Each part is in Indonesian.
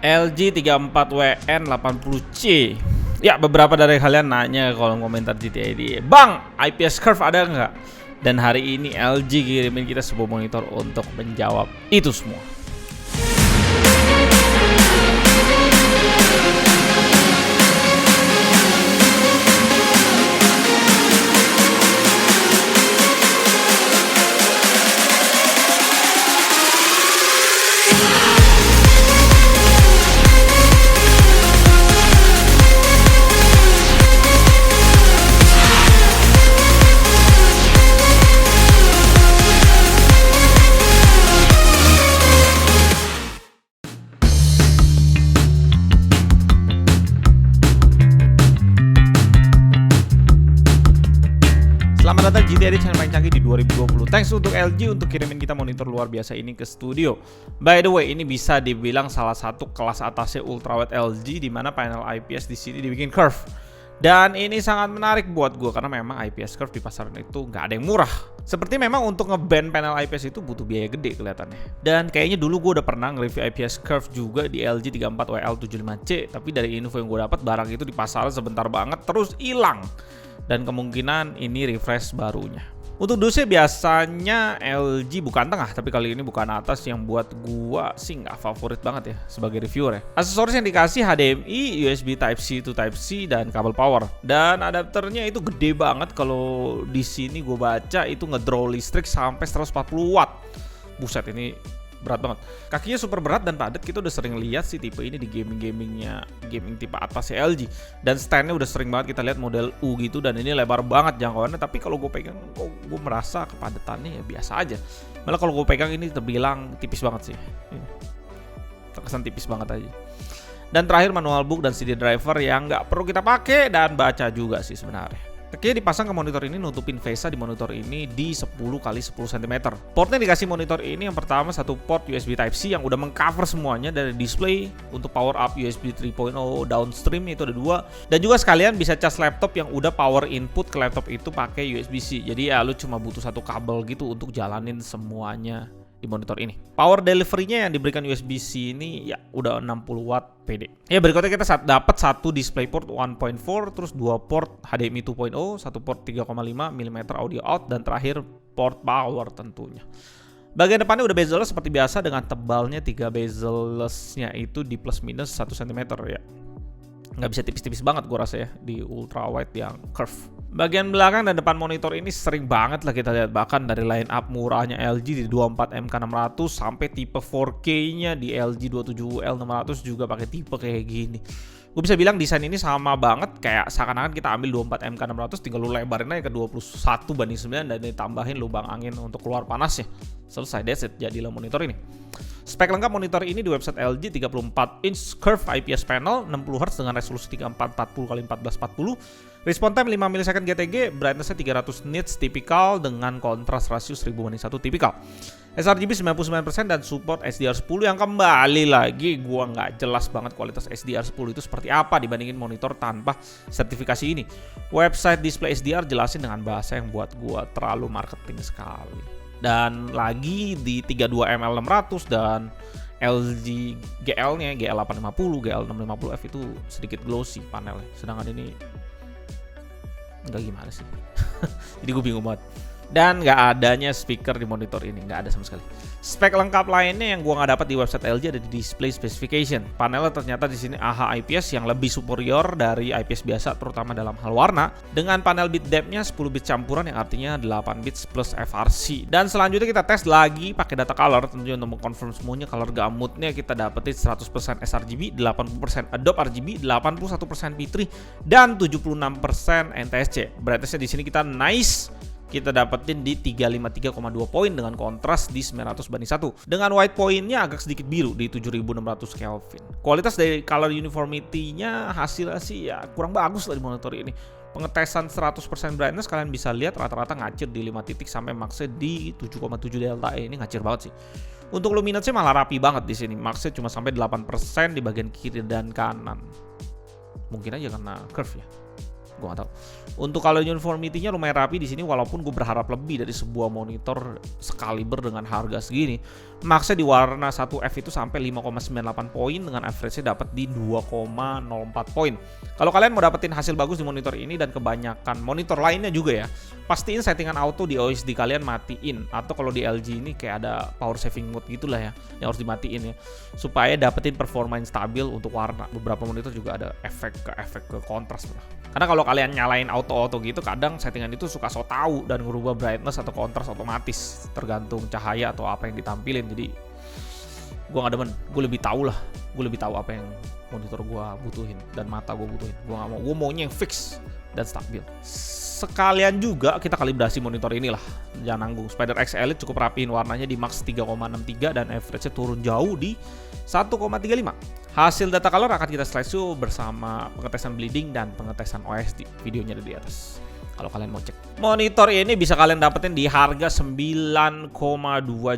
LG 34WN80C. Ya, beberapa dari kalian nanya ke kolom komentar GTA ini, Bang, IPS curve ada nggak? Dan hari ini LG kirimin kita sebuah monitor untuk menjawab itu semua. Selamat datang GTA di channel paling canggih di 2020. Thanks untuk LG untuk kirimin kita monitor luar biasa ini ke studio. By the way, ini bisa dibilang salah satu kelas atasnya ultrawide LG, di mana panel IPS di sini dibikin curve. Dan ini sangat menarik buat gue karena memang IPS curve di pasaran itu nggak ada yang murah. Seperti memang untuk nge-ban panel IPS itu butuh biaya gede kelihatannya. Dan kayaknya dulu gue udah pernah nge-review IPS curve juga di LG 34WL75C, tapi dari info yang gue dapat barang itu di pasaran sebentar banget terus hilang. Dan kemungkinan ini refresh barunya. Untuk dusnya biasanya LG bukan tengah, tapi kali ini bukan atas, yang buat gua sih nggak favorit banget ya sebagai reviewer ya. Aksesoris yang dikasih HDMI, USB Type-C to Type-C, dan kabel power. Dan adapternya itu gede banget, kalau di sini gua baca itu ngedraw listrik sampai 140 watt. Buset, ini berat banget. Kakinya super berat dan padat. Kita udah sering lihat sih tipe ini di gaming tipe atas LG. Dan standnya udah sering banget kita lihat model U gitu, dan ini lebar banget jangkauannya. Tapi kalau gue pegang, gue merasa kepadatannya ya biasa aja. Malah kalau gue pegang ini terbilang tipis banget sih. Terkesan tipis banget aja. Dan terakhir manual book dan CD driver yang nggak perlu kita pakai dan baca juga sih sebenarnya. Kakinya dipasang ke monitor ini nutupin VESA di monitor ini di 10x10 cm. Portnya dikasih monitor ini yang pertama satu port USB Type-C yang udah mengcover semuanya, dari display untuk power up USB 3.0 downstream itu ada 2, dan juga sekalian bisa cas laptop yang udah power input ke laptop itu pakai USB-C. Jadi ya lu cuma butuh satu kabel gitu untuk jalanin semuanya di monitor ini. Power delivery-nya yang diberikan USB-C ini ya udah 60 watt PD. Ya, berikutnya kita dapat satu DisplayPort 1.4, terus 2 port HDMI 2.0, 1 port 3.5 mm audio out, dan terakhir port power tentunya. Bagian depannya udah bezel seperti biasa dengan tebalnya 3 bezel-nya itu di plus minus 1 cm ya. Nggak bisa tipis-tipis banget gue rasa ya di ultrawide yang curve. Bagian belakang dan depan monitor ini sering banget lah kita lihat, bahkan dari line up murahnya LG di 24MK600 sampai tipe 4K-nya di LG 27L600 juga pakai tipe kayak gini. Gue bisa bilang desain ini sama banget, kayak seakan-akan kita ambil 24MK600 tinggal lu lebarin aja ke 21:9 dan ditambahin lubang angin untuk keluar panasnya. Selesai, that's it, jadilah monitor ini. Spek lengkap monitor ini di website LG 34-inch curve IPS panel 60Hz dengan resolusi 3440x1440, respon time 5 ms GTG, brightness-nya 300 nits tipikal dengan kontras rasio 1000:1 tipikal. sRGB 99% dan support SDR10 yang kembali lagi gua nggak jelas banget kualitas SDR10 itu seperti apa dibandingin monitor tanpa sertifikasi ini. Website display SDR jelasin dengan bahasa yang buat gua terlalu marketing sekali. Dan lagi di 32ML600 dan LG GL-nya GL850, GL650F itu sedikit glossy panelnya. Sedangkan ini enggak, gimana sih? Jadi gue bingung banget. Dan nggak adanya speaker di monitor ini, nggak ada sama sekali. Spek lengkap lainnya yang gua nggak dapat di website LG ada di display specification. Panelnya ternyata di sini AH IPS yang lebih superior dari IPS biasa, terutama dalam hal warna, dengan panel bit depth-nya 10 bit campuran yang artinya 8 bits plus FRC. Dan selanjutnya kita tes lagi pakai data color, tentunya untuk mengkonfirm semuanya. Color gamutnya kita dapetin 100% sRGB, 80% Adobe RGB, 81% P3, dan 76% NTSC. Brightness-nya di sini kita nice. Kita dapetin di 353,2 poin dengan kontras di 900:1. Dengan white pointnya agak sedikit biru di 7600 Kelvin. Kualitas dari color uniformity-nya hasilnya sih ya kurang bagus lah di monitor ini. Pengetesan 100% brightness kalian bisa lihat rata-rata ngacir di 5 titik sampai max-nya di 7,7 delta E. Ini ngacir banget sih. Untuk luminance-nya malah rapi banget di sini. Max-nya cuma sampai 8% di bagian kiri dan kanan. Mungkin aja karena curve ya. Gue nggak tahu. Untuk color uniformity-nya lumayan rapi di sini, walaupun gue berharap lebih dari sebuah monitor sekaliber dengan harga segini. Maksnya di warna 1F itu sampai 5,98 poin dengan average-nya dapat di 2,04 poin. Kalau kalian mau dapetin hasil bagus di monitor ini dan kebanyakan monitor lainnya juga ya, pastiin settingan auto di OSD kalian matiin, atau kalau di LG ini kayak ada power saving mode gitulah ya yang harus dimatiin ya, supaya dapetin performa yang stabil untuk warna. Beberapa monitor juga ada efek ke kontras. Karena kalau kalian nyalain auto gitu, kadang settingan itu suka so tau dan ngerubah brightness atau kontras otomatis tergantung cahaya atau apa yang ditampilin. Jadi gue nggak demen, gue lebih tahu apa yang monitor gue butuhin dan mata gue butuhin. Gue maunya yang fix dan stabil. Sekalian juga kita kalibrasi monitor inilah, jangan nanggung. SpiderX Elite cukup rapiin warnanya di max 3,63 dan average-nya turun jauh di 1,35. Hasil data color akan kita slideshow bersama pengetesan bleeding dan pengetesan OSD. Videonya ada di atas kalau kalian mau cek. Monitor ini bisa kalian dapetin di harga 9,2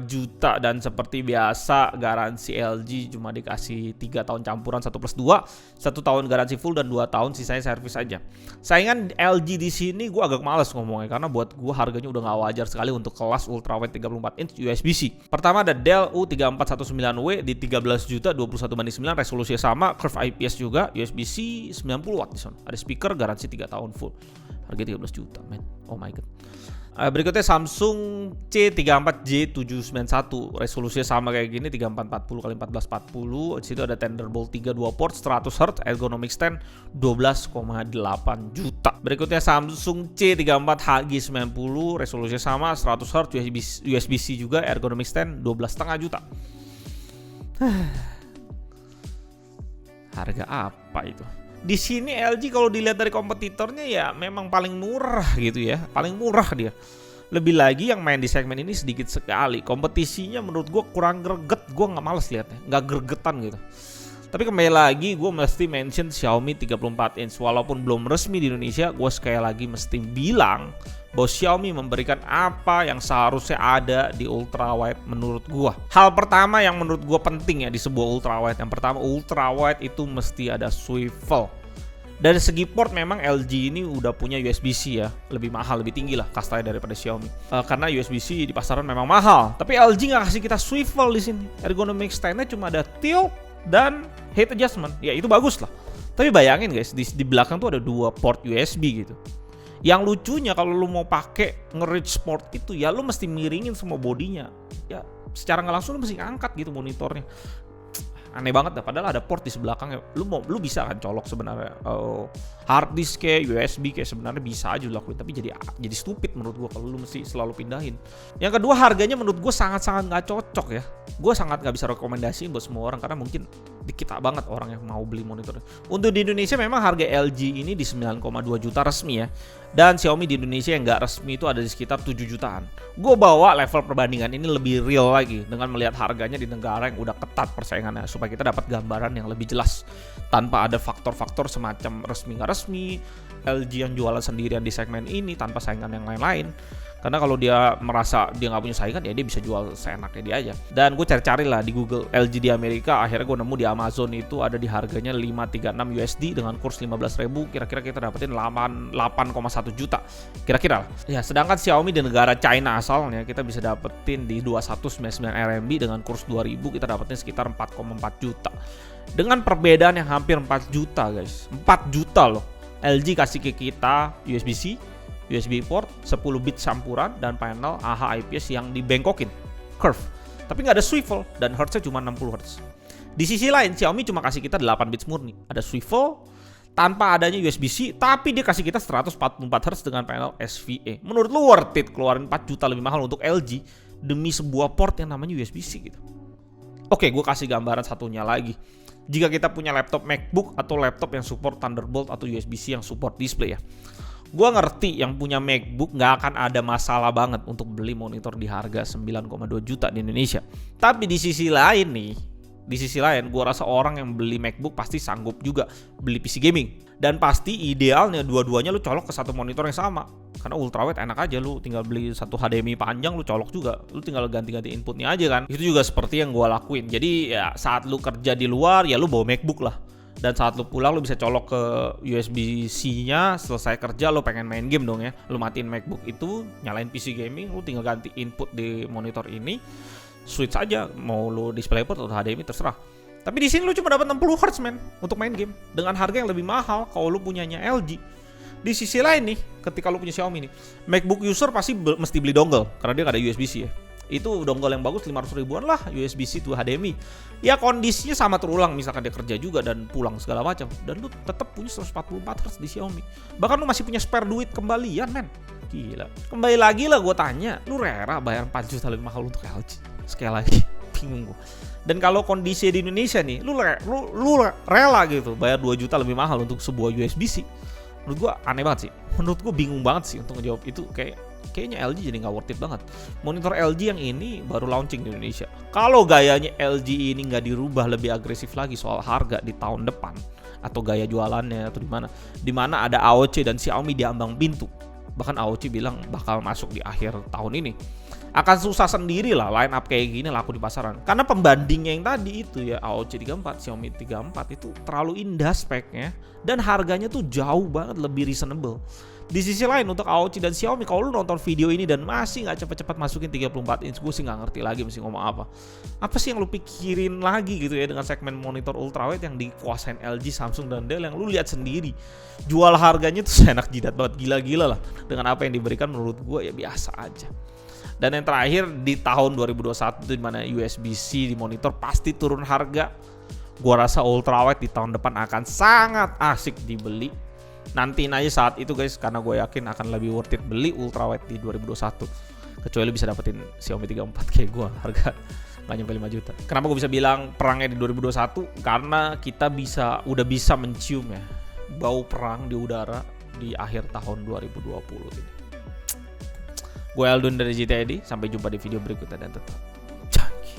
juta dan seperti biasa garansi LG cuma dikasih 3 tahun campuran 1+2, 1 tahun garansi full dan 2 tahun sisanya servis aja. Saingan LG di sini gue agak males ngomongnya karena buat gue harganya udah gak wajar sekali untuk kelas ultrawide 34 inch USB-C. Pertama ada Dell U3419W di 13 juta 21/9, resolusinya sama, curve IPS juga, USB-C 90 watt di sana. Ada speaker, garansi 3 tahun full. Harga 13 juta, men. Oh my god. Berikutnya Samsung C34J791, resolusinya sama kayak gini 3440x1440. Di situ ada Thunderbolt 3 2 port 100 Hz, ergonomic stand 12,8 juta. Berikutnya Samsung C34HG90, resolusinya sama 100 Hz, USB-C juga, ergonomic stand 12,5 juta. Harga apa itu? Di sini LG kalau dilihat dari kompetitornya ya memang paling murah gitu ya, paling murah dia. Lebih lagi yang main di segmen ini sedikit sekali. Kompetisinya menurut gue kurang greget, gue nggak males liatnya, nggak gregetan gitu. Tapi kembali lagi gue mesti mention Xiaomi 34 inch. Walaupun belum resmi di Indonesia, gue sekali lagi mesti bilang bahwa Xiaomi memberikan apa yang seharusnya ada di ultrawide menurut gue. Hal pertama yang menurut gue penting ya di sebuah ultrawide. Yang pertama, ultrawide itu mesti ada swivel. Dari segi port memang LG ini udah punya USB-C ya, lebih mahal, lebih tinggi lah kastanya daripada Xiaomi. Karena USB-C di pasaran memang mahal. Tapi LG nggak kasih kita swivel di sini. Ergonomic stand-nya cuma ada tilt dan height adjustment. Ya itu bagus lah. Tapi bayangin guys, di belakang tuh ada 2 port USB gitu. Yang lucunya kalau lu mau pakai nge-reach port itu ya lu mesti miringin semua bodinya. Ya secara nggak langsung lu mesti ngangkat gitu monitornya. Aneh banget dah, padahal ada port di sebelakangnya. Lu bisa kan colok sebenarnya hard disk kayak USB kayak sebenarnya bisa aja lakuin, tapi jadi stupid menurut gua kalau lu mesti selalu pindahin. Yang kedua, harganya menurut gua sangat-sangat nggak cocok ya. Gua sangat nggak bisa rekomendasiin buat semua orang karena mungkin dikit banget orang yang mau beli monitor. Untuk di Indonesia memang harga LG ini di 9,2 juta resmi ya. Dan Xiaomi di Indonesia yang nggak resmi itu ada di sekitar 7 jutaan. Gue bawa level perbandingan ini lebih real lagi dengan melihat harganya di negara yang udah ketat persaingannya supaya kita dapat gambaran yang lebih jelas tanpa ada faktor-faktor semacam resmi nggak resmi, LG yang jualan sendirian di segmen ini tanpa saingan yang lain-lain. Karena kalau dia merasa dia nggak punya saingan ya dia bisa jual seenaknya dia aja. Dan gue cari-cari lah di Google LG di Amerika, akhirnya gue nemu di Amazon itu ada di harganya 536 USD dengan kurs 15.000, kira-kira kita dapetin 8,1 juta kira-kira lah. Ya, sedangkan Xiaomi di negara China asalnya kita bisa dapetin di 2199 RMB dengan kurs 2000 kita dapetin sekitar 4,4 juta. Dengan perbedaan yang hampir 4 juta guys. 4 juta loh. LG kasih ke kita USB-C, USB port, 10 bit campuran, dan panel AH IPS yang dibengkokin, curve. Tapi nggak ada swivel, dan hertznya cuma 60 Hz. Di sisi lain, Xiaomi cuma kasih kita 8 bits murni. Ada swivel, tanpa adanya USB-C, tapi dia kasih kita 144 Hz dengan panel SVA. Menurut lu worth it keluarin 4 juta lebih mahal untuk LG demi sebuah port yang namanya USB-C gitu? Oke, gue kasih gambaran satunya lagi. Jika kita punya laptop MacBook atau laptop yang support Thunderbolt atau USB-C yang support display ya, gue ngerti yang punya MacBook nggak akan ada masalah banget untuk beli monitor di harga 9,2 juta di Indonesia. Tapi di sisi lain gue rasa orang yang beli MacBook pasti sanggup juga beli PC gaming. Dan pasti idealnya dua-duanya lu colok ke satu monitor yang sama. Karena ultrawide enak aja, lu tinggal beli satu HDMI panjang, lu colok juga. Lu tinggal ganti-ganti inputnya aja kan. Itu juga seperti yang gue lakuin. Jadi ya saat lu kerja di luar, ya lu bawa MacBook lah. Dan saat lu pulang lu bisa colok ke USB-C-nya, selesai kerja lu pengen main game dong ya. Lu matiin MacBook itu, nyalain PC gaming, lu tinggal ganti input di monitor ini, switch aja mau lu DisplayPort atau HDMI terserah. Tapi di sini lu cuma dapat 60 Hz men untuk main game dengan harga yang lebih mahal kalau lu punyanya LG. Di sisi lain nih, ketika lu punya Xiaomi nih, MacBook user pasti mesti beli dongle karena dia nggak ada USB-C ya. Itu dongle yang bagus 500 ribuan lah, USB-C to HDMI. Ya kondisinya sama terulang, misalkan dia kerja juga dan pulang segala macam, dan lu tetap punya 144 Hz di Xiaomi. Bahkan lu masih punya spare duit kembalian men. Gila. Kembali lagi lah gue tanya, lu rela bayar 4 juta lebih mahal untuk LG? Sekali lagi, bingung gue. Dan kalau kondisi di Indonesia nih, lu rela gitu bayar 2 juta lebih mahal untuk sebuah USB-C? Menurut gue aneh banget sih. Menurut gue bingung banget sih untuk ngejawab itu. Kayaknya LG jadi nggak worth it banget. Monitor LG yang ini baru launching di Indonesia. Kalau gayanya LG ini nggak dirubah lebih agresif lagi soal harga di tahun depan, atau gaya jualannya atau di mana ada AOC dan Xiaomi di ambang pintu. Bahkan AOC bilang bakal masuk di akhir tahun ini. Akan susah sendiri lah line up kayak gini laku di pasaran. Karena pembandingnya yang tadi itu ya, AOC 34, Xiaomi 34 itu terlalu indah speknya dan harganya tuh jauh banget lebih reasonable. Di sisi lain untuk AOC dan Xiaomi, kalau lu nonton video ini dan masih nggak cepet-cepet masukin 34 inch, gue sih nggak ngerti lagi mesti ngomong apa. Apa sih yang lu pikirin lagi gitu ya dengan segmen monitor ultrawide yang dikuasain LG, Samsung dan Dell yang lu lihat sendiri. Jual harganya tuh seenak jidat banget, gila-gila lah. Dengan apa yang diberikan menurut gue ya biasa aja. Dan yang terakhir di tahun 2021 di mana USB-C di monitor pasti turun harga. Gua rasa ultrawide di tahun depan akan sangat asik dibeli. Nantiin aja saat itu guys, karena gue yakin akan lebih worth it beli ultrawide di 2021. Kecuali bisa dapetin Xiaomi 34 kayak gue, harga nggak nyampe 5 juta. Kenapa gue bisa bilang perangnya di 2021? Karena kita udah bisa mencium ya bau perang di udara di akhir tahun 2020 ini. Gue Aldun dari GTID, sampai jumpa di video berikutnya dan tetap canggih.